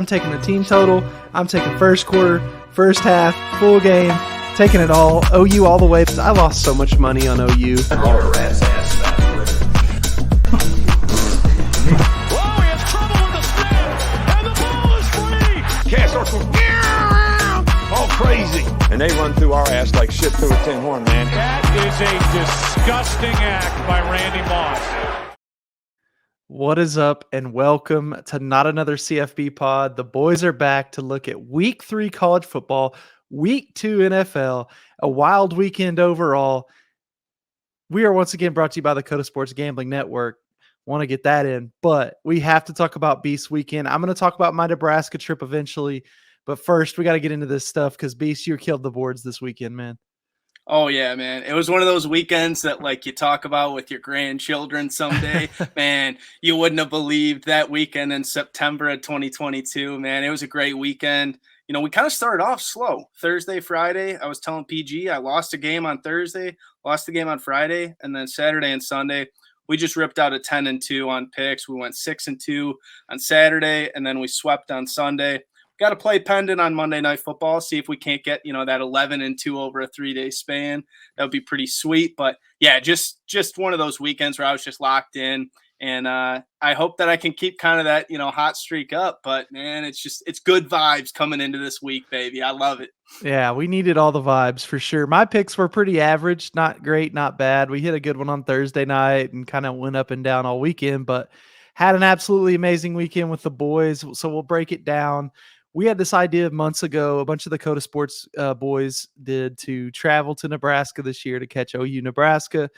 I'm taking the team total. I'm taking first quarter, first half, full game, taking it all. OU all the way. I lost so much money on OU. You're a rat's ass about Whoa, he has trouble with the snap, and the ball is free. Cast all crazy. And they run through our ass like shit through a tin horn, man. That is a disgusting act by Randy Moss. What is up, and welcome to Not Another CFB Pod. The boys are back to look at Week 3 college football, Week 2 NFL, a wild weekend overall. We are once again brought to you by the Coda Sports Gambling Network. Want to get that in, but we have to talk about Beast Weekend. I'm going to talk about my Nebraska trip eventually, but first we got to get into this stuff because Beast, you killed the boards this weekend, man. Oh, yeah, man. It was one of those weekends that, like, you talk about with your grandchildren someday. Man, you wouldn't have believed that weekend in September of 2022, man. It was a great weekend. You know, we kind of started off slow. Thursday, Friday, I was telling PG I lost a game on Thursday, lost the game on Friday, and then Saturday and Sunday, we just ripped out a 10-2 on picks. We went 6-2 on Saturday, and then we swept on Sunday. Got to play pendant on Monday Night Football, see if we can't get, you know, that 11-2 over a 3-day span. That would be pretty sweet. But, yeah, just one of those weekends where I was just locked in. And I hope that I can keep kind of that, you know, hot streak up. But, man, it's good vibes coming into this week, baby. I love it. Yeah, we needed all the vibes for sure. My picks were pretty average, not great, not bad. We hit a good one on Thursday night and kind of went up and down all weekend, but had an absolutely amazing weekend with the boys. So we'll break it down. We had this idea months ago, a bunch of the Coda Sports boys did, to travel to Nebraska this year to catch OU Nebraska.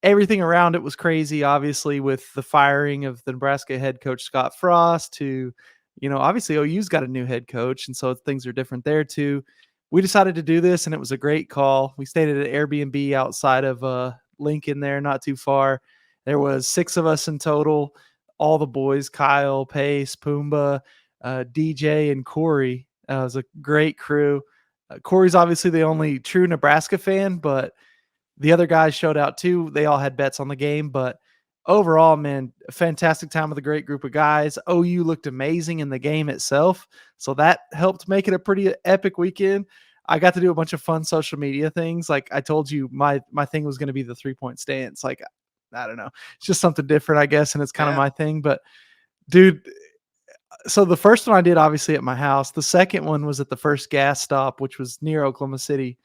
Everything around it was crazy, obviously, with the firing of the Nebraska head coach Scott Frost to, you know, obviously OU's got a new head coach, and so things are different there too. We decided to do this, and it was a great call. We stayed at an Airbnb outside of Lincoln there, not too far. There was 6 of us in total, all the boys, Kyle, Pace, Pumbaa, DJ, and Corey. It was a great crew. Corey's obviously the only true Nebraska fan, but the other guys showed out too. They all had bets on the game, but overall, man, a fantastic time with a great group of guys. OU looked amazing in the game itself, so that helped make it a pretty epic weekend. I got to do a bunch of fun social media things. Like I told you, my thing was going to be the 3-point stance. Like, I don't know. It's just something different, I guess, and it's kind of my thing. But, dude, so the first one I did obviously at my house. The second one was at the first gas stop, which was near Oklahoma City.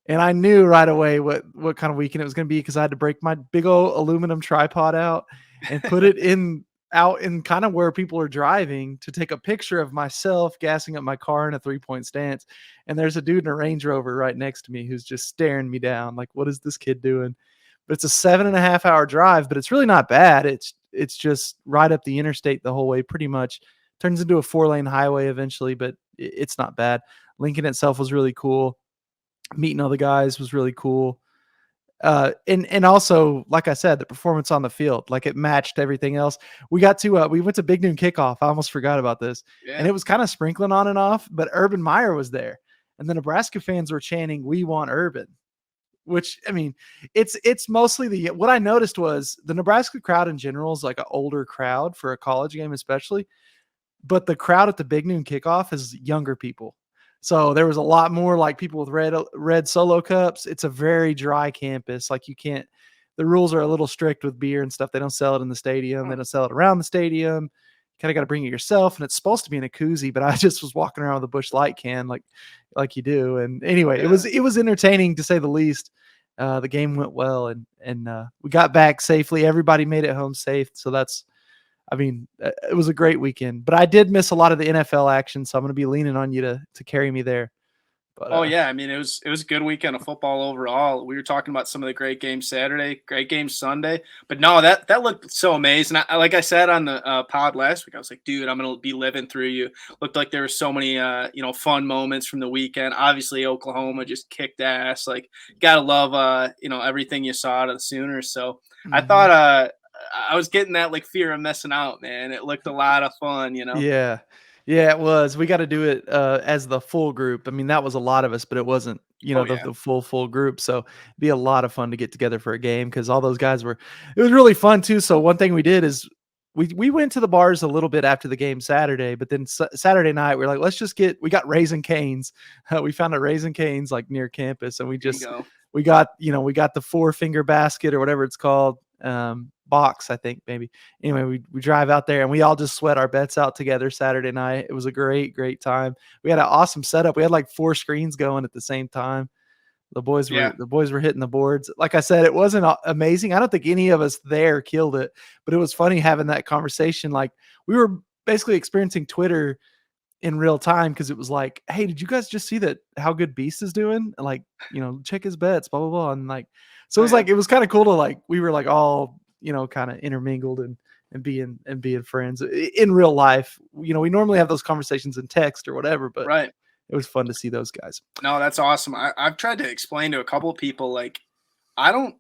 And I knew right away what kind of weekend it was going to be because I had to break my big old aluminum tripod out and put it out in kind of where people are driving to take a picture of myself gassing up my car in a 3-point stance. And there's a dude in a Range Rover right next to me who's just staring me down like, what is this kid doing? But it's a 7.5-hour drive, but it's really not bad. It's just right up the interstate the whole way, pretty much. Turns into a 4-lane highway eventually, but it's not bad. Lincoln itself was really cool. Meeting all the guys was really cool. And also, like I said, the performance on the field, like it matched everything else. We got to, we went to Big Noon Kickoff. I almost forgot about this. Yeah. And it was kind of sprinkling on and off, but Urban Meyer was there. And the Nebraska fans were chanting, "We want Urban." Which, I mean, it's mostly what I noticed was the Nebraska crowd in general is like an older crowd for a college game, especially. But the crowd at the Big Noon Kickoff is younger people. So there was a lot more like people with red Solo cups. It's a very dry campus. Like the rules are a little strict with beer and stuff. They don't sell it in the stadium. They don't sell it around the stadium. Kind of got to bring it yourself. And it's supposed to be in a koozie, but I just was walking around with a Busch Light can like you do. And anyway, it was entertaining to say the least. The game went well and we got back safely. Everybody made it home safe. So it was a great weekend, but I did miss a lot of the NFL action. So I'm going to be leaning on you to carry me there. But, yeah. I mean, it was a good weekend of football overall. We were talking about some of the great games Saturday, great games Sunday, but no, that looked so amazing. Like I said on the pod last week, I was like, dude, I'm going to be living through you. Looked like there were so many, fun moments from the weekend. Obviously Oklahoma just kicked ass. Like, gotta love, everything you saw out of the Sooners. So I thought, I was getting that like fear of missing out, man. It looked a lot of fun, you know? Yeah, it was. We got to do it as the full group. I mean, that was a lot of us, but it wasn't, the full group. So it'd be a lot of fun to get together for a game because all those guys it was really fun too. So one thing we did is we went to the bars a little bit after the game Saturday, but then Saturday night we are like, we got Raising Cane's. We found a Raising Cane's like near campus, and we got the 4-finger basket or whatever it's called, box, I think maybe. Anyway, we drive out there and we all just sweat our bets out together Saturday night. It was a great time. We had an awesome setup. We had like 4 screens going at the same time. The boys were hitting the boards. Like I said, it wasn't amazing. I don't think any of us there killed it, but it was funny having that conversation. Like, we were basically experiencing Twitter in real time, because it was like, hey, did you guys just see that how good Beast is doing? And like, check his bets, blah blah blah. And like, so it was like, it was kind of cool to like, we were like all kind of intermingled and being friends in real life. We normally have those conversations in text or whatever, but right. It was fun to see those guys. No, that's awesome. I've tried to explain to a couple of people, like, a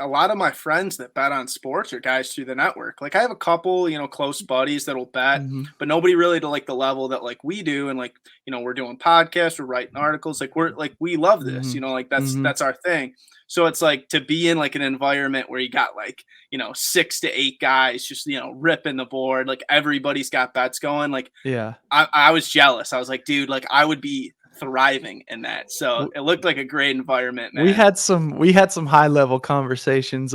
lot of my friends that bet on sports are guys through the network. Like, I have a couple, close buddies that'll bet, but nobody really to like the level that like we do. And like, we're doing podcasts, we're writing articles. Like, we love this, like that's our thing. So it's like to be in like an environment where you got like, 6 to 8 guys just, ripping the board. Like, everybody's got bets going. Like, yeah, I was jealous. I was like, dude, like I would be thriving in that. So it looked like a great environment, man. We had some high level conversations.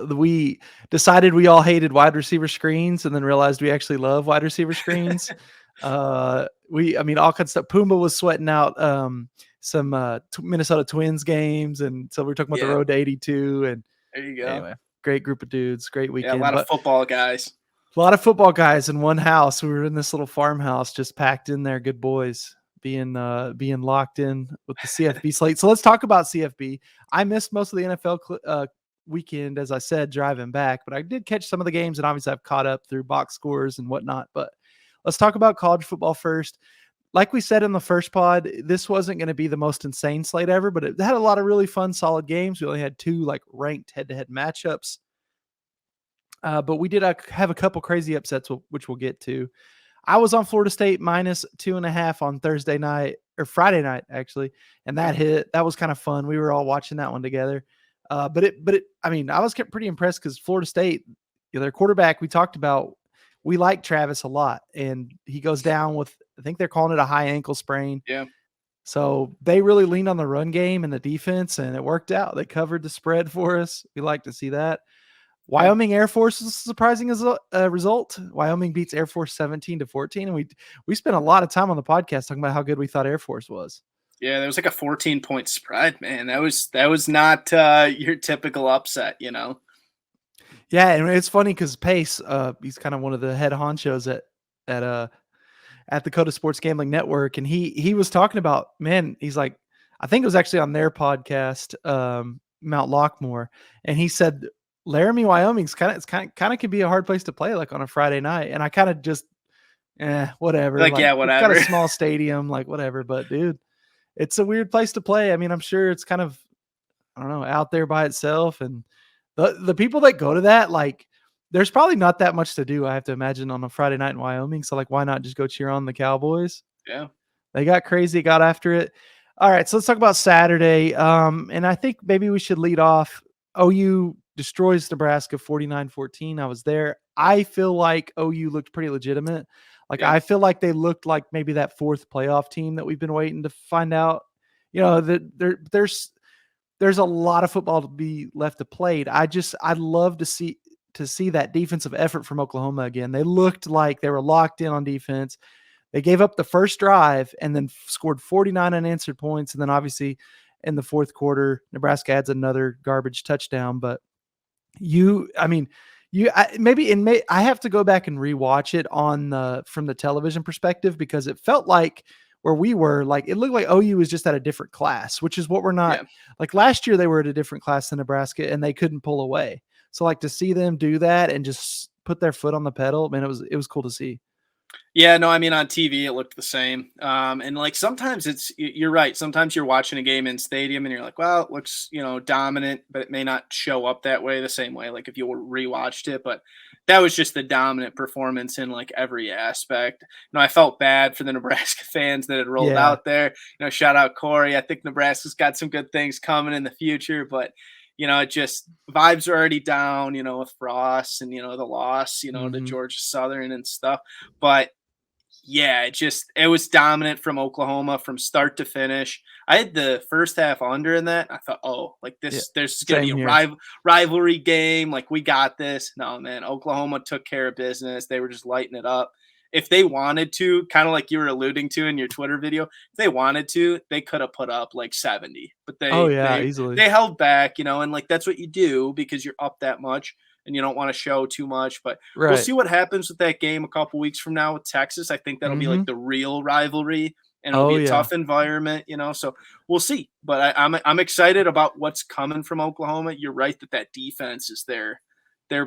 We decided we all hated wide receiver screens, and then realized we actually love wide receiver screens. All kinds of stuff. Pumbaa was sweating out some Minnesota Twins games, and so we were talking about the road to 82. And there you go. Anyway, great group of dudes, great weekend. Yeah, a lot of football guys. A lot of football guys in one house. We were in this little farmhouse, just packed in there. Good boys. Being locked in with the CFB slate. So let's talk about CFB. I missed most of the NFL weekend, as I said, driving back, but I did catch some of the games, and obviously I've caught up through box scores and whatnot. But let's talk about college football first. Like we said in the first pod, this wasn't going to be the most insane slate ever, but it had a lot of really fun, solid games. We only had 2 like ranked head-to-head matchups. But we did have a couple crazy upsets, which we'll get to. I was on Florida State minus 2.5 on Thursday night, or Friday night actually, and that hit. That was kind of fun. We were all watching that one together. I was pretty impressed, because Florida State, their quarterback, we talked about, we like Travis a lot, and he goes down with, I think they're calling it a high ankle sprain. Yeah. So they really leaned on the run game and the defense, and it worked out. They covered the spread for us. We like to see that. Wyoming Air Force is surprising as a result. Wyoming beats Air Force 17-14, and we spent a lot of time on the podcast talking about how good we thought Air Force was. Yeah, there was like a 14-point spread, man. That was not your typical upset, Yeah, and it's funny because Pace, he's kind of one of the head honchos at the Coda Sports Gambling Network, and he was talking about, man, he's like, I think it was actually on their podcast, Mount Lockmore, and he said Laramie, Wyoming's kind of can be a hard place to play, like on a Friday night. And I kind of just, whatever. Like yeah, whatever. It's got a small stadium, like whatever. But dude, it's a weird place to play. I mean, I'm sure it's kind of, I don't know, out there by itself. And the people that go to that, like, there's probably not that much to do, I have to imagine, on a Friday night in Wyoming. So like, why not just go cheer on the Cowboys? Yeah. They got crazy, got after it. All right, so let's talk about Saturday. And I think maybe we should lead off. OU destroys Nebraska 49-14. I was there. I feel like OU looked pretty legitimate. Like, yeah. I feel like they looked like maybe that 4th playoff team that we've been waiting to find out. There's a lot of football to be left to played. I'd love to see that defensive effort from Oklahoma again. They looked like they were locked in on defense. They gave up the first drive and then scored 49 unanswered points. And then obviously in the 4th quarter, Nebraska adds another garbage touchdown. But I have to go back and rewatch it from the television perspective, because it felt like where we were, like, it looked like OU was just at a different class, which is what we're not. Yeah. Like last year, they were at a different class than Nebraska, and they couldn't pull away. So like to see them do that and just put their foot on the pedal, man, it was cool to see. Yeah, no, I mean, on TV, it looked the same. And like, sometimes you're right. Sometimes you're watching a game in stadium and you're like, well, it looks, dominant, but it may not show up that way the same way, like if you rewatched it. But that was just the dominant performance in like every aspect. I felt bad for the Nebraska fans that had rolled out there. Shout out Corey. I think Nebraska's got some good things coming in the future, but it just vibes are already down, with Frost and, the loss, to Mhm. Georgia Southern and stuff. But yeah, it was dominant from Oklahoma from start to finish. I had the first half under in that. I thought, oh, like Yeah, there's going to be same a here. rivalry game. Like we got this. No, man, Oklahoma took care of business. They were just lighting it up. If they wanted to, kind of like you were alluding to in your Twitter video, if they wanted to, they could have put up like 70, but Oh, they yeah, they easily. they held back, and like that's what you do because you're up that much and you don't want to show too much. But we'll Right. see what happens with that game a couple weeks from now with Texas. I think that'll be like Mhm. the real rivalry, and it'll Oh, be a yeah. tough environment, So we'll see. But I'm excited about what's coming from Oklahoma. You're right that defense is they're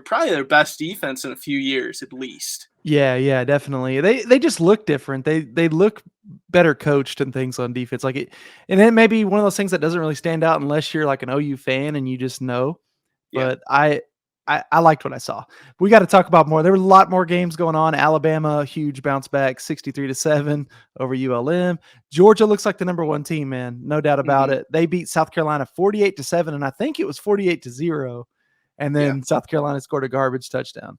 probably their best defense in a few years at least. Yeah, yeah, definitely. They just look different. They look better coached and things on defense. Like it, and it may be one of those things that doesn't really stand out unless you're like an OU fan and you just know. Yeah. But I liked what I saw. We got to talk about more. There were a lot more games going on. Alabama, huge bounce back, 63-7 over ULM. Georgia looks like the number one team, man. No doubt about Hmm. it. They beat South Carolina 48-7, and I think it was 48-0. And Yeah. then South Carolina scored a garbage touchdown.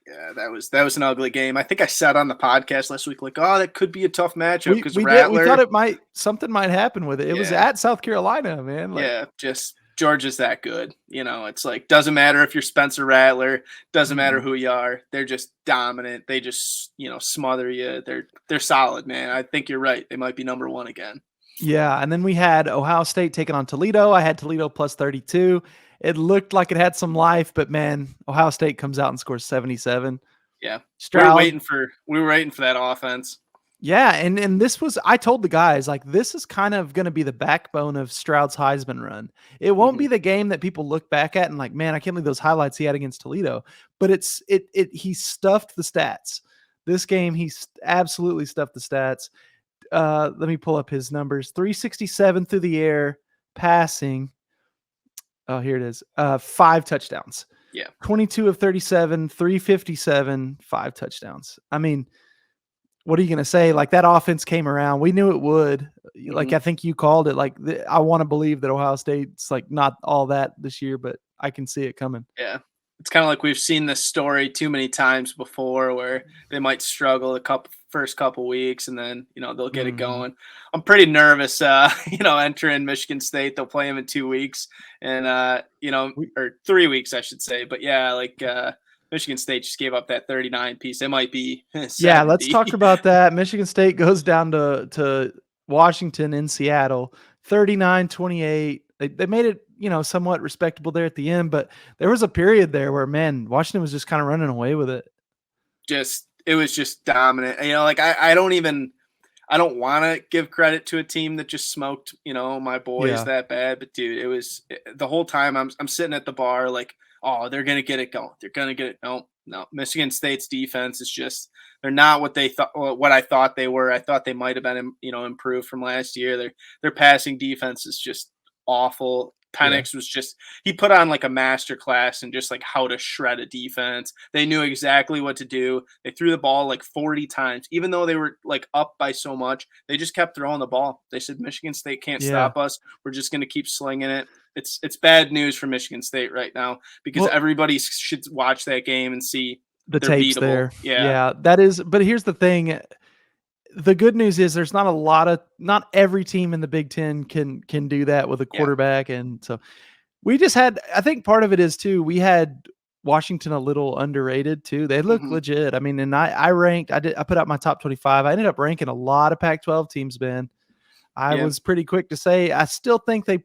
Yeah, that was an ugly game. I think I said on the podcast last week, like, oh, that could be a tough matchup We because we did. We thought Rattler. it might something might happen with it. It was Yeah, at South Carolina, man. Like, yeah, just Georgia's that good. It's like doesn't matter if you're Spencer Rattler, doesn't matter mm-mm. who you are. They're just dominant. They just smother you. They're solid, man. I think you're right. They might be number one again. Yeah, and then we had Ohio State taking on Toledo. I had Toledo plus 32. It looked like it had some life, but man, Ohio State comes out and scores 77. Yeah, Stroud, we were waiting for that offense. yeah, and this was I told the guys like this is kind of going to be the backbone of Stroud's Heisman run. It won't Hmm. be the game that people look back at and like, man, I can't believe those highlights he had against Toledo. But he stuffed the stats. This game absolutely stuffed the stats. Let me pull up his numbers. 367 through the air, passing. Oh, here it is. 5 touchdowns. Yeah. 22 of 37, 357, 5 touchdowns. I mean, what are you going to say? Like that offense came around. We knew it would. Like Hmm. I think you called it. Like I want to believe that Ohio State's like not all that this year, but I can see it coming. Yeah. It's kind of like we've seen this story too many times before where they might struggle the first couple weeks and then, they'll get it Mhm. going. I'm pretty nervous, entering Michigan State. They'll play them in 2 weeks and, We, or 3 weeks, I should say. But yeah, like Michigan State just gave up that 39 piece. It might be Yeah, let's 70. talk about that. Michigan State goes down to Washington in Seattle, 39-28. They made it, somewhat respectable there at the end, but there was a period there where, man, Washington was just kind of running away with it. It was just dominant. Like I don't want to give credit to a team that just smoked, my boys Yeah. that bad. But dude, it was the whole time I'm sitting at the bar like, oh, they're gonna get it going. They're gonna get it. No. Michigan State's defense is just they're not what they thought. What I thought they were. I thought they might have been, improved from last year. Their passing defense is just awful. Yeah. Penix was he put on like a master class and just like how to shred a defense. They knew exactly what to do. They threw the ball like 40 times, even though they were like up by so much. They just kept throwing the ball. They said Michigan State can't Yeah. stop us. We're just going to keep slinging it. It's bad news for Michigan State right now because Well, everybody should watch that game and see the they're tape's beatable. there. Yeah. Yeah, that is. But here's the thing. The good news is there's not every team in the Big Ten can do that with a Yeah. quarterback. And so we just I think part of it is too, we had Washington a little underrated too. They look Mhm. legit. I mean, and I put out my top 25. I ended up ranking a lot of Pac-12 teams, Ben. I Yeah. was pretty quick to say, I still think they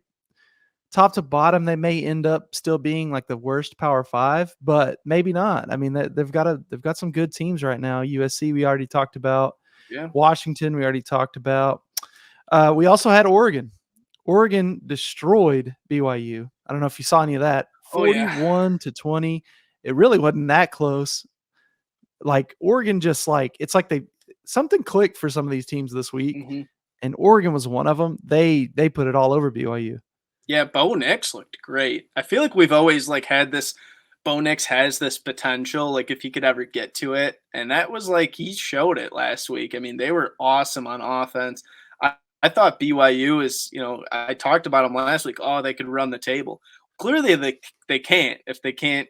top to bottom, they may end up still being like the worst Power 5, but maybe not. I mean, they've got some good teams right now. USC, we already talked about. Yeah. Washington, we already talked about. We also had Oregon. Oregon destroyed BYU. I don't know if you saw any of that. Oh yeah. 41-20. It really wasn't that close. Like Oregon just like it's like something clicked for some of these teams this week, Hmm. and Oregon was one of them. They put it all over BYU. Yeah, Bo Nix looked great. I feel like we've always like had this. Bo Nix has this potential, like if he could ever get to it, and that was like he showed it last week. I mean, they were awesome on offense. I thought BYU is, I talked about them last week. Oh, they could run the table. clearly they can't. If they can't,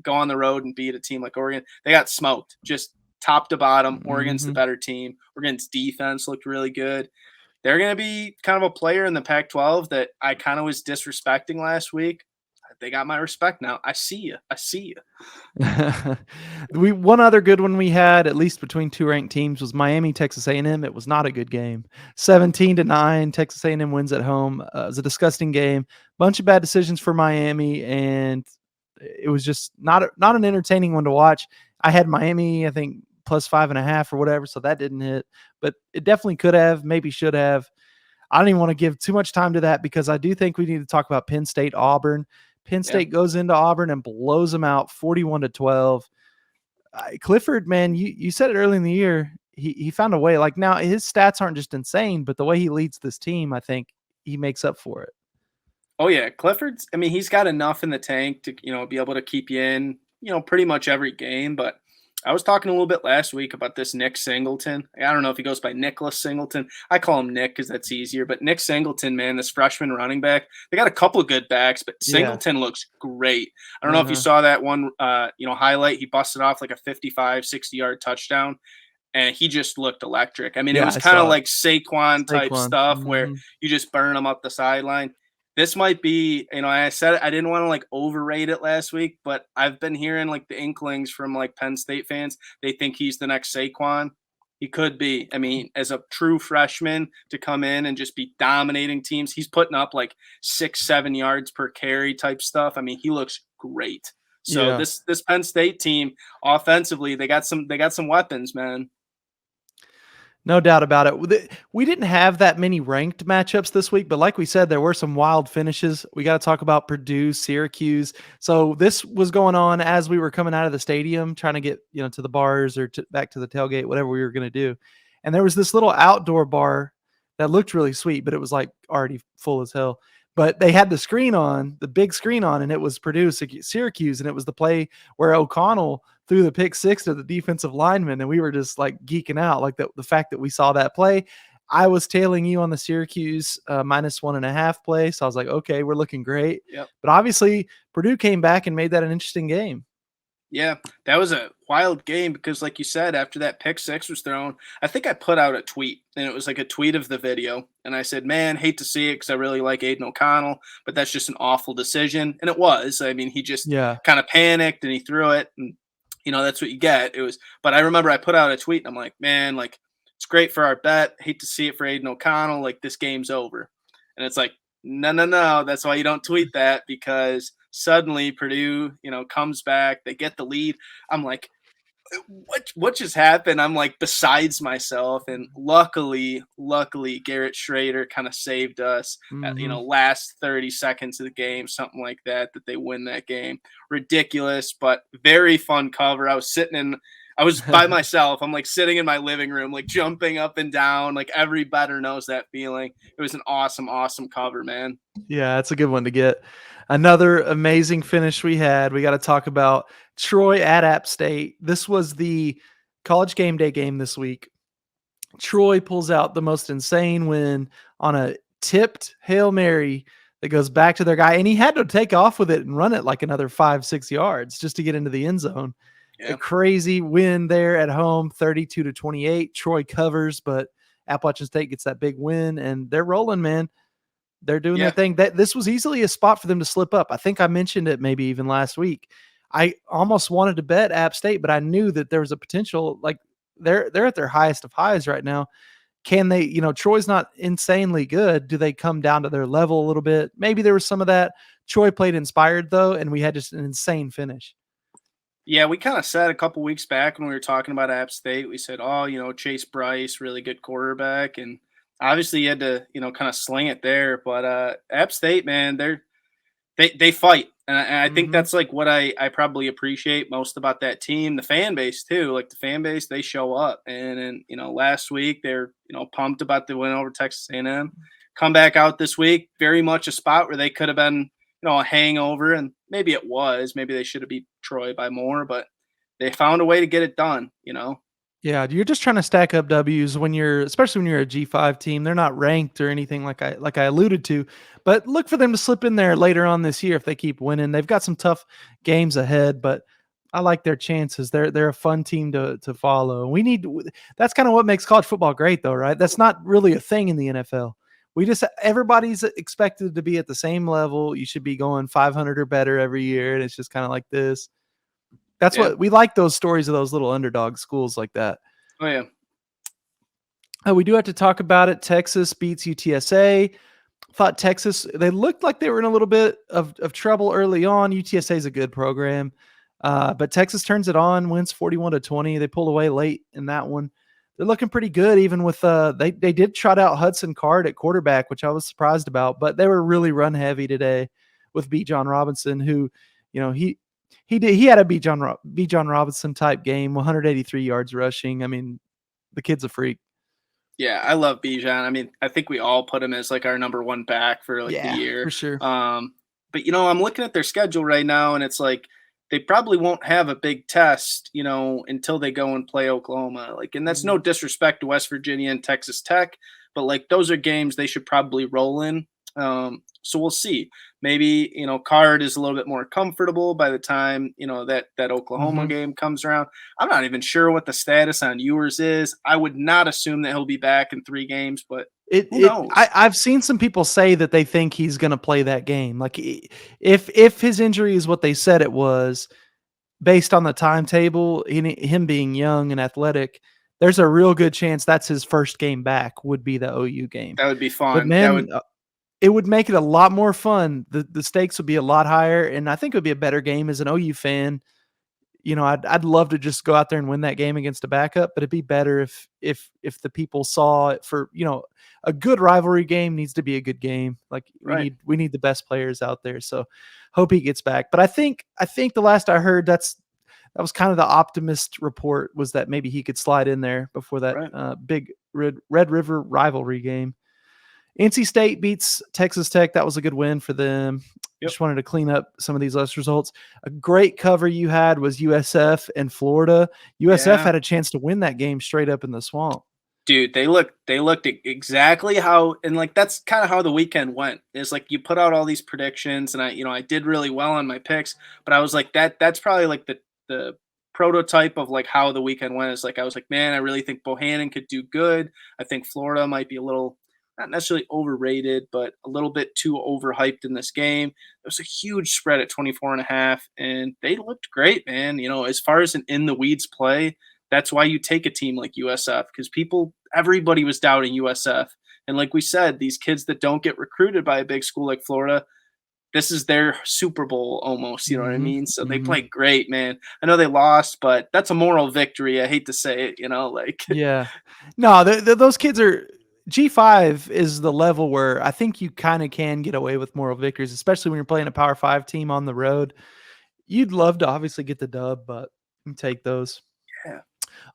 go on the road and beat a team like Oregon, they got smoked. Just top to bottom, Oregon's the Mhm. better team. Oregon's defense looked really good. They're going to be kind of a player in the Pac-12 that I kind of was disrespecting last week. They got my respect now. I see you. I see you. We one other good one we had, at least between two ranked teams, was Miami Texas A&M. It was not a good game. 17-9, Texas A&M wins at home. It was a disgusting game. Bunch of bad decisions for Miami, and it was just not an entertaining one to watch. I had Miami, I think plus 5.5 or whatever, so that didn't hit, but it definitely could have, maybe should have. I don't even want to give too much time to that because I do think we need to talk about Penn State Auburn. Penn Yeah. State goes into Auburn and blows them out 41-12. Clifford, man, you said it early in the year. He found a way. Like, now his stats aren't just insane, but the way he leads this team, I think he makes up for it. Oh yeah, Clifford's. I mean, he's got enough in the tank to be able to keep you in pretty much every game. But I was talking a little bit last week about this Nick Singleton. I don't know if he goes by Nicholas Singleton. I call him Nick because that's easier. But Nick Singleton, man, this freshman running back, they got a couple good backs, but Yeah. Singleton looks great. I don't know if you saw that one, highlight. He busted off like a 55, 60-yard touchdown. And he just looked electric. I mean, it was kind of like Saquon type stuff where you just burn him up the sideline. This might be, I said I didn't want to like overrate it last week, but I've been hearing like the inklings from like Penn State fans. They think he's the next Saquon. He could be. I mean, as a true freshman to come in and just be dominating teams, he's putting up like 6-7 yards per carry type stuff. I mean, he looks great. So this Penn State team offensively, they got some weapons, man. No doubt about it. We didn't have that many ranked matchups this week, but like we said, there were some wild finishes. We got to talk about Purdue, Syracuse. So this was going on as we were coming out of the stadium, trying to get to the bars or back to the tailgate, whatever we were going to do. And there was this little outdoor bar that looked really sweet, but it was like already full as hell. But they had the big screen on, and it was Purdue, Syracuse, and it was the play where O'Connell threw the pick six to the defensive lineman, and we were just like geeking out, like the fact that we saw that play. I was tailing you on the Syracuse -1.5 play, so I was like, okay, we're looking great. Yep. But obviously, Purdue came back and made that an interesting game. Yeah, that was a wild game because, like you said, after that pick six was thrown, I think I put out a tweet, and it was like a tweet of the video. And I said, man, hate to see it because I really like Aiden O'Connell, but that's just an awful decision. And it was. I mean, he just kind of panicked and he threw it. And, that's what you get. But I remember I put out a tweet and I'm like, man, like, it's great for our bet. Hate to see it for Aiden O'Connell. Like, this game's over. And it's like, no. That's why you don't tweet that, because suddenly Purdue, comes back. They get the lead. I'm like, what just happened? I'm like besides myself. And luckily, Garrett Schrader kind of saved us at, last 30 seconds of the game, something like that they win that game. Ridiculous, but very fun cover. I was by myself. I'm like sitting in my living room, like jumping up and down. Like every bettor knows that feeling. It was an awesome, awesome cover, man. Yeah, that's a good one to get. Another amazing finish we had. We got to talk about Troy at App State. This was the College Game Day game this week. Troy pulls out the most insane win on a tipped Hail Mary that goes back to their guy, and he had to take off with it and run it like another 5-6 yards just to get into the end zone. Yeah. A crazy win there at home, 32-28. Troy covers, but Appalachian State gets that big win, and they're rolling, man. They're doing their thing. This was easily a spot for them to slip up. I think I mentioned it maybe even last week. I almost wanted to bet App State, but I knew that there was a potential. Like they're at their highest of highs right now. Can they, Troy's not insanely good. Do they come down to their level a little bit? Maybe there was some of that. Troy played inspired though, and we had just an insane finish. Yeah, we kind of said a couple weeks back when we were talking about App State, we said, Chase Bryce, really good quarterback. And obviously you had to, kind of sling it there. But App State, man, they fight. And I think that's like what I probably appreciate most about that team. The fan base too. Like the fan base, they show up. And last week they're, pumped about the win over Texas A&M. Come back out this week, very much a spot where they could have been, a hangover, and maybe it was. Maybe they should have beat Troy by more, but they found a way to get it done, Yeah, you're just trying to stack up W's especially when you're a G5 team. They're not ranked or anything like I alluded to, but look for them to slip in there later on this year if they keep winning. They've got some tough games ahead, but I like their chances. They're a fun team to follow. That's kind of what makes college football great, though, right? That's not really a thing in the NFL. Everybody's expected to be at the same level. You should be going 500 or better every year, and it's just kind of like this. That's Yeah. what we like, those stories of those little underdog schools like that. Oh yeah. We do have to talk about it. Texas beats UTSA. Thought Texas, they looked like they were in a little bit of trouble early on. UTSA is a good program, but Texas turns it on, wins 41-20. They pulled away late in that one. They're looking pretty good, even with they did trot out Hudson Card at quarterback, which I was surprised about, but they were really run heavy today with B. John Robinson, who, he had a B. John Robinson type game, 183 yards rushing. I mean, the kid's a freak. Yeah, I love Bijan. I mean, I think we all put him as like our number one back for like the year. For sure. But I'm looking at their schedule right now, and it's like they probably won't have a big test, until they go and play Oklahoma. Like, and that's no disrespect to West Virginia and Texas Tech, but like those are games they should probably roll in. So we'll see. Maybe, Card is a little bit more comfortable by the time, that Oklahoma game comes around. I'm not even sure what the status on Ewers is. I would not assume that he'll be back in 3 games, but who knows? I've seen some people say that they think he's going to play that game. Like, if his injury is what they said it was, based on the timetable, him being young and athletic, there's a real good chance that's his first game back would be the OU game. That would be fun. But man, it would make it a lot more fun. The stakes would be a lot higher, and I think it would be a better game as an OU fan. I'd love to just go out there and win that game against a backup, but it'd be better if the people saw it for, a good rivalry game needs to be a good game. Like we need the best players out there. So hope he gets back. But I think the last I heard, that was kind of the optimist report, was that maybe he could slide in there before that big Red River rivalry game. NC State beats Texas Tech. That was a good win for them. Yep. Just wanted to clean up some of these less results. A great cover you had was USF and Florida. USF had a chance to win that game straight up in the swamp. Dude, they looked exactly how, and like that's kind of how the weekend went. It's like you put out all these predictions, and I did really well on my picks, but I was like that's probably like the prototype of like how the weekend went. Is like I was like, man, I really think Bohannon could do good. I think Florida might be a little, not necessarily overrated, but a little bit too overhyped in this game. It was a huge spread at 24.5, and they looked great, man. As far as an in the weeds play, that's why you take a team like USF, because everybody was doubting USF. And like we said, these kids that don't get recruited by a big school like Florida, this is their Super Bowl almost, you know what I mean? So they played great, man. I know they lost, but that's a moral victory. I hate to say it, Yeah. No, those kids are – G5 is the level where I think you kind of can get away with moral victories, especially when you're playing a Power 5 team on the road. You'd love to obviously get the dub, but you take those. Yeah.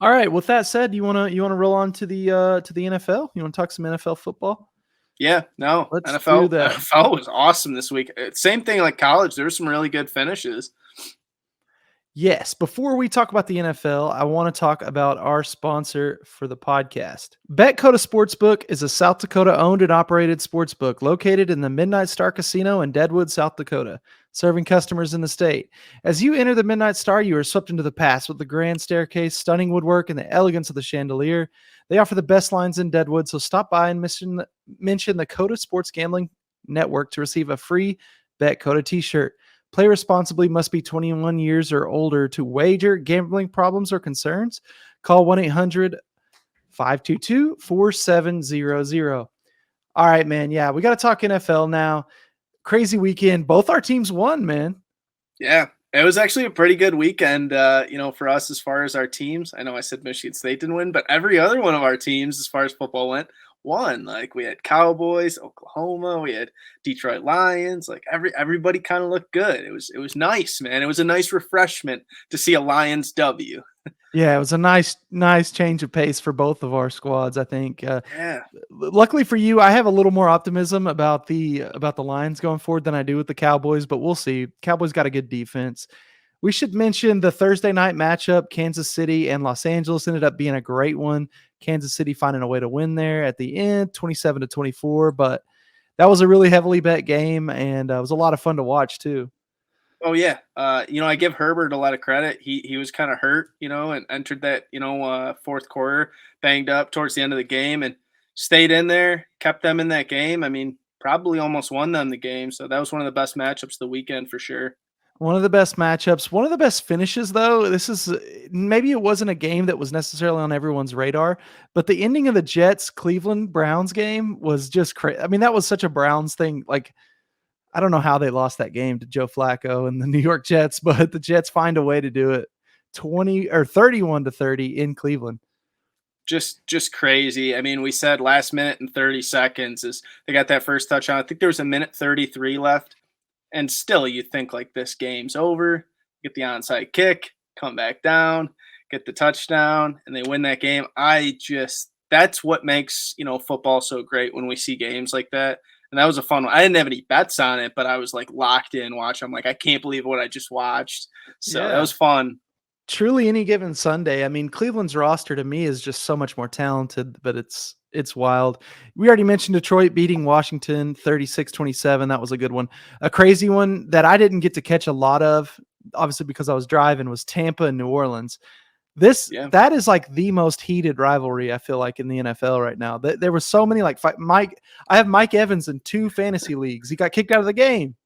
All right. With that said, you wanna roll on to the NFL? You want to talk some NFL football? Yeah. No. Let's NFL. do that. NFL was awesome this week. Same thing like college. There were some really good finishes. Yes. Before we talk about the NFL, I want to talk about our sponsor for the podcast. BetCoda Sportsbook is a South Dakota owned and operated sportsbook located in the Midnight Star Casino in Deadwood, South Dakota, serving customers in the state. As you enter the Midnight Star, you are swept into the past with the grand staircase, stunning woodwork, and the elegance of the chandelier. They offer the best lines in Deadwood, so stop by and mention the Coda Sports Gambling Network to receive a free BetCoda t-shirt. Play responsibly, must be 21 years or older to wager. Gambling problems or concerns? Call 1-800-522-4700. All right, man. Yeah, we got to talk NFL now. Crazy weekend. Both our teams won, man. Yeah, it was actually a pretty good weekend, for us as far as our teams. I know I said Michigan State didn't win, but every other one of our teams as far as football went won. Like we had Cowboys, Oklahoma, we had Detroit Lions. Like everybody kind of looked good. It was nice, man. It was a nice refreshment to see a Lions W. Yeah, it was a nice change of pace for both of our squads, I think. Yeah. Luckily for you, I have a little more optimism about the Lions going forward than I do with the Cowboys, but we'll see. Cowboys got a good defense. We should mention the Thursday night matchup, Kansas City and Los Angeles ended up being a great one. Kansas City finding a way to win there at the end, 27-24, but that was a really heavily bet game, and it was a lot of fun to watch too. Oh yeah, I give Herbert a lot of credit. He was kind of hurt, and entered that fourth quarter banged up towards the end of the game, and stayed in there, kept them in that game. I mean, probably almost won them the game. So that was one of the best matchups of the weekend for sure. One of the best matchups, one of the best finishes, though. This is maybe it wasn't a game that was necessarily on everyone's radar, but the ending of the Jets Cleveland Browns game was just crazy. I mean, that was such a Browns thing. Like, I don't know how they lost that game to Joe Flacco and the New York Jets, but the Jets find a way to do it 20 or 31-30 in Cleveland. Just crazy. I mean, we said last minute and 30 seconds is they got that first touchdown. I think there was a minute 33 left. And still you think like this game's over, get the onside kick, come back down, get the touchdown, and they win that game. That's what makes, football so great when we see games like that. And that was a fun one. I didn't have any bets on it, but I was like locked in watching. I'm like, I can't believe what I just watched. So that was fun. Truly any given Sunday. I mean, Cleveland's roster to me is just so much more talented, but it's wild. We already mentioned Detroit beating Washington 36-27. That was a good one. A crazy one that I didn't get to catch a lot of, obviously because I was driving, was Tampa and New Orleans. That is like the most heated rivalry I feel like in the NFL right now. There was so many I have Mike Evans in 2 fantasy leagues. He got kicked out of the game.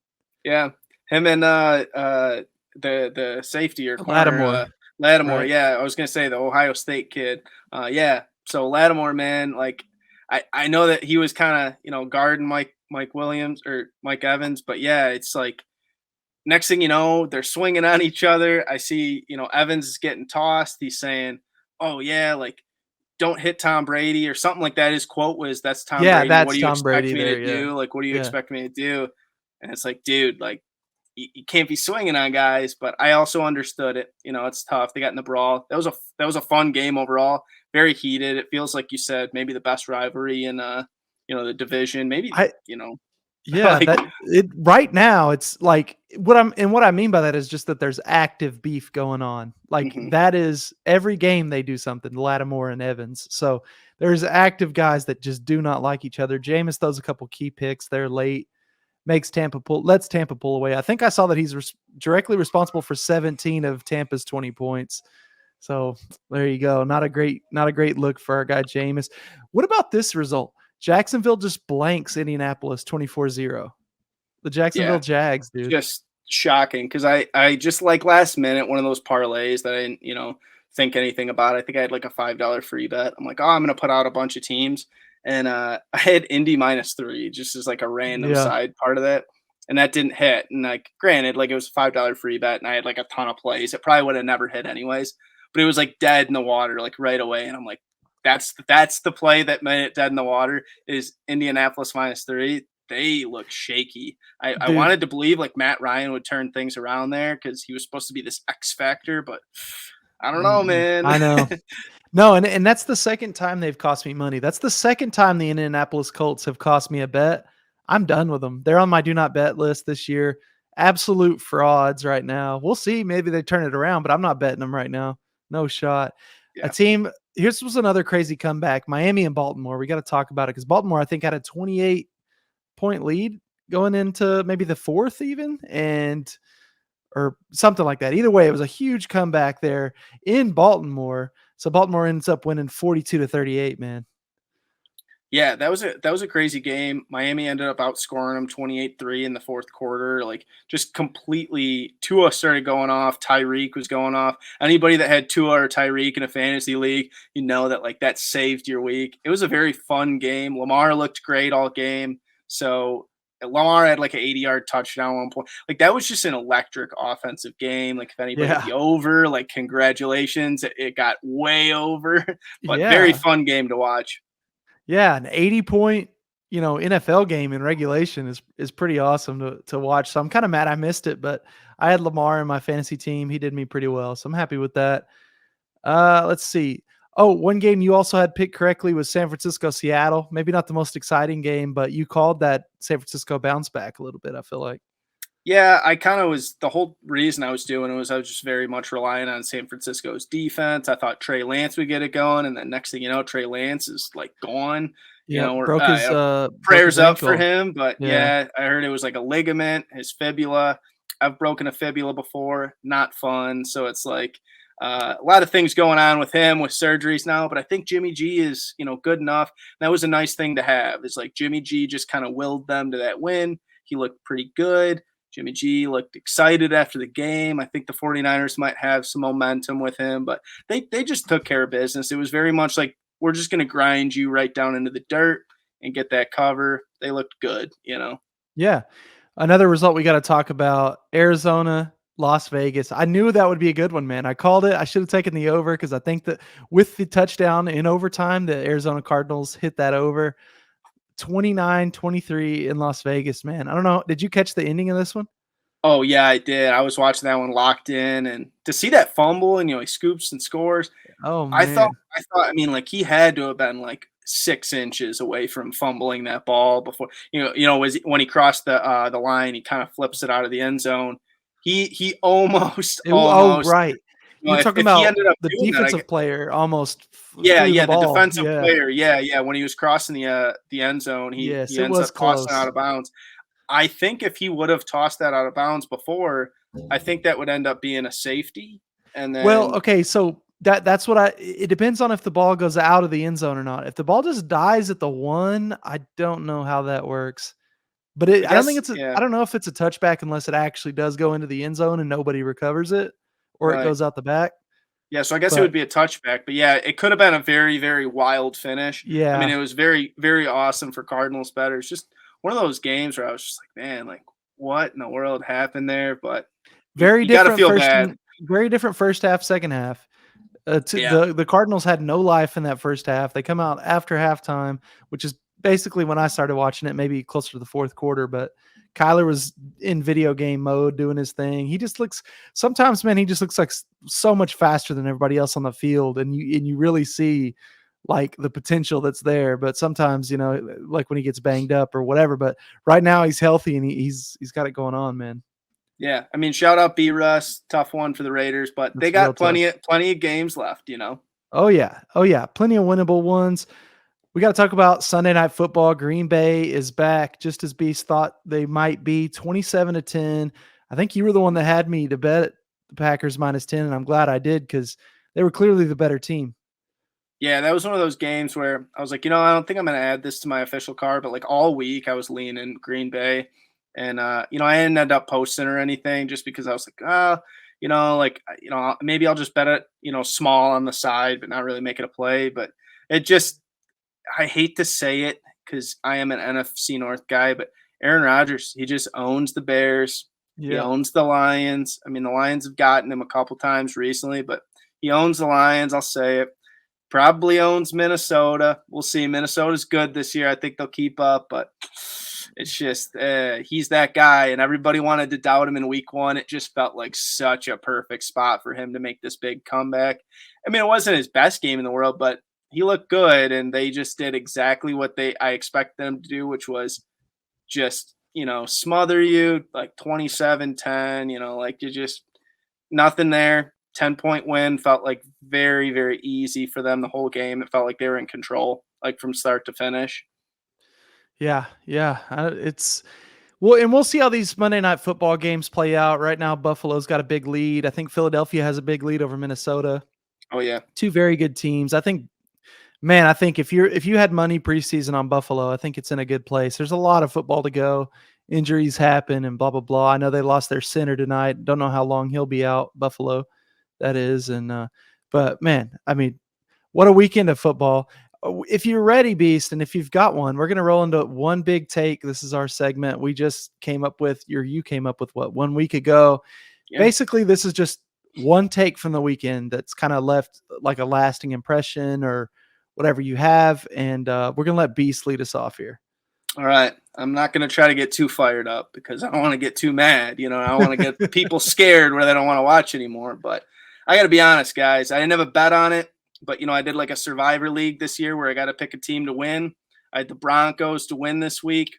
Yeah. Him and the safety or Lattimore. Lattimore, right. yeah. I was gonna say the Ohio State kid. Yeah. So Lattimore, man, like I know that he was kind of guarding Mike Williams or Mike Evans, but yeah, it's like next thing you know, they're swinging on each other. I see Evans is getting tossed. He's saying, "Oh yeah, like don't hit Tom Brady" or something like that. His quote was, "That's Tom Brady. That's what do you Tom expect Brady me there, to do? Like, what do you Yeah. expect me to do?" And it's like, dude, like you can't be swinging on guys. But I also understood it. It's tough. They got in the brawl. That was a fun game overall. Very heated. It feels like you said maybe the best rivalry in the division. Maybe Yeah, like, right now it's like what I mean by that is just that there's active beef going on. Like that is every game they do something, Lattimore and Evans. So there's active guys that just do not like each other. Jameis throws a couple key picks there late, lets Tampa pull away. I think I saw that he's directly responsible for 17 of Tampa's 20 points. So there you go. Not a great look for our guy Jameis. What about this result? Jacksonville just blanks Indianapolis 24-0. The Jacksonville Jags, dude. Just shocking because I just like last minute one of those parlays that I didn't think anything about. I think I had like a $5 free bet. I'm like, oh, I'm gonna put out a bunch of teams, and I had Indy -3 just as like a random side part of that, and that didn't hit. And like, granted, like it was a $5 free bet, and I had like a ton of plays. It probably would have never hit anyways, but it was like dead in the water like right away, and I'm like, that's the play that made it dead in the water is Indianapolis -3. They look shaky. I wanted to believe like Matt Ryan would turn things around there because he was supposed to be this X factor, but I don't know, man. I know. No, and that's the second time they've cost me money. That's the second time the Indianapolis Colts have cost me a bet. I'm done with them. They're on my do not bet list this year. Absolute frauds right now. We'll see. Maybe they turn it around, but I'm not betting them right now. No shot. Yeah. A team. Here's was another crazy comeback. Miami and Baltimore. We got to talk about it because Baltimore, I think, had a 28-point lead going into maybe the fourth even, or something like that. Either way, it was a huge comeback there in Baltimore. So Baltimore ends up winning 42-38, man. Yeah, that was a crazy game. Miami ended up outscoring them 28-3 in the fourth quarter. Like just completely Tua started going off. Tyreek was going off. Anybody that had Tua or Tyreek in a fantasy league, that like that saved your week. It was a very fun game. Lamar looked great all game. So Lamar had like an 80-yard touchdown at one point. Like that was just an electric offensive game. Like if anybody had the over, like congratulations. It got way over. But very fun game to watch. Yeah, an 80-point, NFL game in regulation is pretty awesome to watch. So I'm kind of mad I missed it, but I had Lamar in my fantasy team. He did me pretty well, so I'm happy with that. Let's see. Oh, one game you also had picked correctly was San Francisco-Seattle. Maybe not the most exciting game, but you called that San Francisco bounce back a little bit, I feel like. Yeah, I kind of was the whole reason I was doing it was I was just very much relying on San Francisco's defense. I thought Trey Lance would get it going, and then next thing you know, Trey Lance is like gone. You Yep, know, or broke his prayers up for ankle. him. But Yeah. yeah, I heard it was like a ligament, his fibula. I've broken a fibula before, not fun. So it's like a lot of things going on with him with surgeries now. But I think Jimmy G is good enough. That was a nice thing to have. It's like Jimmy G just kind of willed them to that win. He looked pretty good. Jimmy G looked excited after the game. I think the 49ers might have some momentum with him, but they just took care of business. It was very much like, we're just going to grind you right down into the dirt and get that cover. They looked good. Yeah. Another result we got to talk about, Arizona, Las Vegas. I knew that would be a good one, man. I called it. I should have taken the over because I think that with the touchdown in overtime, the Arizona Cardinals hit that over. 29-23 in Las Vegas, man. I don't know. Did you catch the ending of this one? Oh, yeah, I did. I was watching that one locked in, and to see that fumble and, he scoops and scores, Oh, I thought man. I mean, like, he had to have been, like, 6 inches away from fumbling that ball before was when he crossed the line, he kinda flips it out of the end zone. He almost Oh, almost right. You're talking if he about ended up the doing that, defensive player almost yeah, threw the yeah, the ball. defensive Yeah. player, yeah, when he was crossing the end zone, he Yes, it ends was up tossing out close. of bounds. I think if he would have tossed that out of bounds before, I think that would end up being a safety, and Well, then okay, so that's what it depends on if the ball goes out of the end zone or not. If the ball just dies at the 1, I don't know how that works. But I I don't think guess it's a yeah, I don't know if it's a touchback unless it actually does go into the end zone and nobody recovers it or it right. goes out the back. Yeah, so I guess it would But be a touchback, but yeah, it could have been a very, very wild finish. I mean, yeah, it was very, very awesome for Cardinals bettors. Just one of those games where I was just like, man, like what in the world happened there? But very you got to different feel first bad. and very different first half, second half. Yeah, The Cardinals had no life in that first half. They come out after halftime, which is basically when I started watching it, maybe closer to the fourth quarter. But Kyler was in video game mode doing his thing. He just looks sometimes, man. He just looks like so much faster than everybody else on the field, and you really see like the potential that's there. But sometimes, like when he gets banged up or whatever. But right now he's healthy and he's got it going on, man. yeah. I mean, shout out B Russ, tough one for the Raiders, but they That's real got tough. plenty of games left. Oh yeah, oh yeah, plenty of winnable ones. We got to talk about Sunday Night Football. Green Bay is back, just as Beast thought they might be. 27-10. I think you were the one that had me to bet the Packers -10, and I'm glad I did because they were clearly the better team. Yeah, that was one of those games where I was like, I don't think I'm going to add this to my official card, but like all week I was leaning Green Bay, and I didn't end up posting or anything just because I was like, maybe I'll just bet it, small on the side, but not really make it a play. But it just, I hate to say it because I am an NFC North guy, but Aaron Rodgers, he just owns the Bears. He Yeah, owns the Lions. I mean, the Lions have gotten him a couple times recently, but he owns the Lions. I'll say it. Probably owns Minnesota. We'll see. Minnesota's good this year. I think they'll keep up, but it's just he's that guy, and everybody wanted to doubt him in week 1. It just felt like such a perfect spot for him to make this big comeback. I mean, it wasn't his best game in the world, but he looked good, and they just did exactly what I expect them to do, which was just smother you like 27-10. Like you just nothing there. 10-point win felt like very, very easy for them the whole game. It felt like they were in control, like from start to finish. yeah, yeah. It's well, and we'll see how these Monday Night Football games play out. Right now, Buffalo's got a big lead. I think Philadelphia has a big lead over Minnesota. Oh yeah. Two very good teams. I think Man, I think if you had money preseason on Buffalo, I think it's in a good place. There's a lot of football to go. Injuries happen and blah blah blah. I know they lost their center tonight. Don't know how long he'll be out. Buffalo, that is, but man, I mean, what a weekend of football. If you're ready, Beast, and if you've got one, we're gonna roll into one big take. This is our segment. We just came up with, you came up with what 1 week ago. Yeah. Basically, this is just one take from the weekend that's kind of left like a lasting impression or whatever you have, and we're gonna let Beast lead us off here. All right. I'm not going to try to get too fired up because I don't want to get too mad. I don't want to get people scared where they don't want to watch anymore. But I got to be honest, guys. I didn't have a bet on it, but I did like a Survivor League this year where I got to pick a team to win. I had the Broncos to win this week,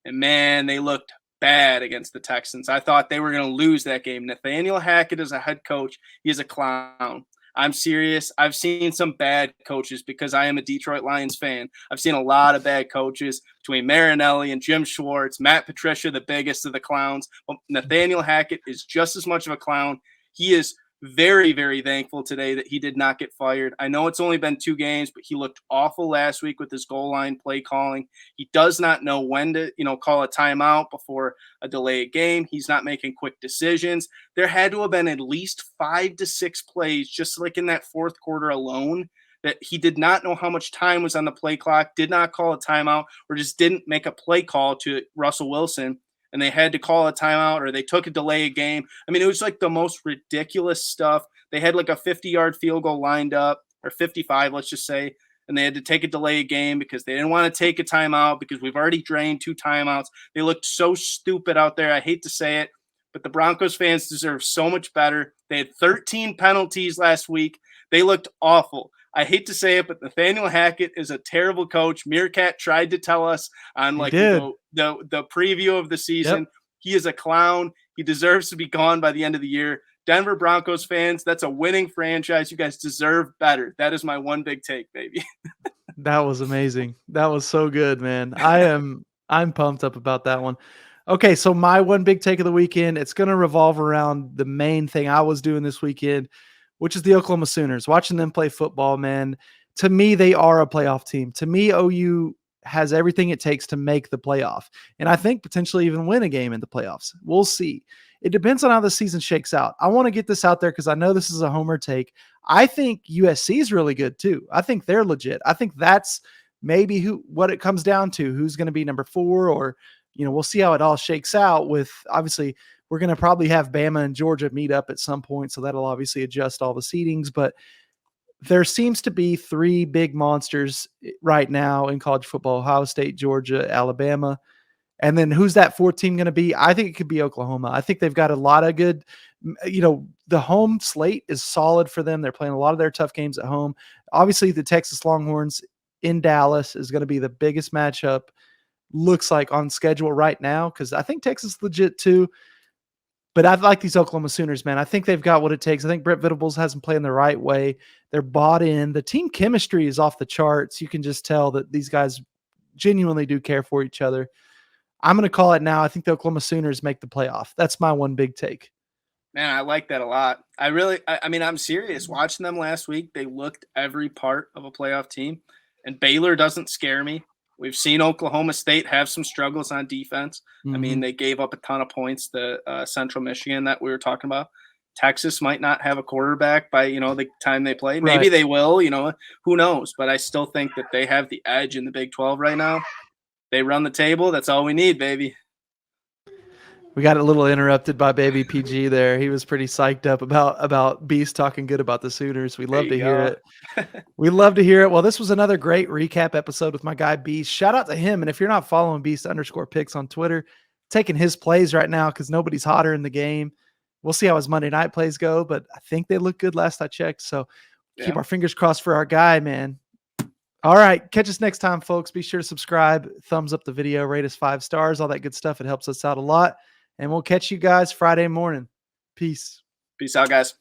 and man, they looked bad against the Texans. I thought they were going to lose that game. Nathaniel Hackett is a head coach. He is a clown. I'm serious. I've seen some bad coaches because I am a Detroit Lions fan. I've seen a lot of bad coaches between Marinelli and Jim Schwartz, Matt Patricia, the biggest of the clowns. Well, Nathaniel Hackett is just as much of a clown. He is very, very thankful today that he did not get fired. I know it's only been 2 games, but he looked awful last week with his goal line play calling. He does not know when to, call a timeout before a delayed game. He's not making quick decisions. There had to have been at least 5 to 6 plays, just like in that fourth quarter alone, that he did not know how much time was on the play clock, did not call a timeout, or just didn't make a play call to Russell Wilson, and they had to call a timeout or they took a delay game. I mean, it was like the most ridiculous stuff. They had like a 50-yard field goal lined up, or 55, let's just say, and they had to take a delay game because they didn't want to take a timeout because we've already drained 2 timeouts. They looked so stupid out there. I hate to say it, but the Broncos fans deserve so much better. They had 13 penalties last week. They looked awful. I hate to say it, but Nathaniel Hackett is a terrible coach. Meerkat tried to tell us on the preview of the season. Yep. He is a clown. He deserves to be gone by the end of the year. Denver Broncos fans, that's a winning franchise. You guys deserve better. That is my one big take, baby. That was amazing. That was so good, man. I'm pumped up about that one. Okay, so my one big take of the weekend, it's going to revolve around the main thing I was doing this weekend, which is the Oklahoma Sooners. Watching them play football, man, to me, they are a playoff team. To me, OU has everything it takes to make the playoff, and I think potentially even win a game in the playoffs. We'll see. It depends on how the season shakes out. I want to get this out there because I know this is a homer take. I think USC is really good too. I think they're legit. I think that's maybe what it comes down to, who's going to be number 4, or, we'll see how it all shakes out with, obviously, we're going to probably have Bama and Georgia meet up at some point, so that'll obviously adjust all the seedings. But there seems to be 3 big monsters right now in college football: Ohio State, Georgia, Alabama. And then who's that 4th team going to be? I think it could be Oklahoma. I think they've got a lot of good, the home slate is solid for them. They're playing a lot of their tough games at home. Obviously, the Texas Longhorns in Dallas is going to be the biggest matchup, looks like, on schedule right now, because I think Texas is legit too. But I like these Oklahoma Sooners, man. I think they've got what it takes. I think Brett Venables has them playing the right way. They're bought in. The team chemistry is off the charts. You can just tell that these guys genuinely do care for each other. I'm going to call it now. I think the Oklahoma Sooners make the playoff. That's my one big take. Man, I like that a lot. I mean, I'm serious. Watching them last week, they looked every part of a playoff team. And Baylor doesn't scare me. We've seen Oklahoma State have some struggles on defense. Mm-hmm. I mean, they gave up a ton of points to Central Michigan that we were talking about. Texas might not have a quarterback by, the time they play. Maybe they will, who knows? But I still think that they have the edge in the Big 12 right now. They run the table. That's all we need, baby. We got a little interrupted by baby PG there. He was pretty psyched up about Beast talking good about the Sooners. We love to hear it. We love to hear it. Well, this was another great recap episode with my guy Beast. Shout out to him. And if you're not following Beast_picks on Twitter, taking his plays right now because nobody's hotter in the game. We'll see how his Monday night plays go, but I think they look good last I checked. So keep our fingers crossed for our guy, man. All right. Catch us next time, folks. Be sure to subscribe, thumbs up the video, rate us 5 stars, all that good stuff. It helps us out a lot. And we'll catch you guys Friday morning. Peace. Peace out, guys.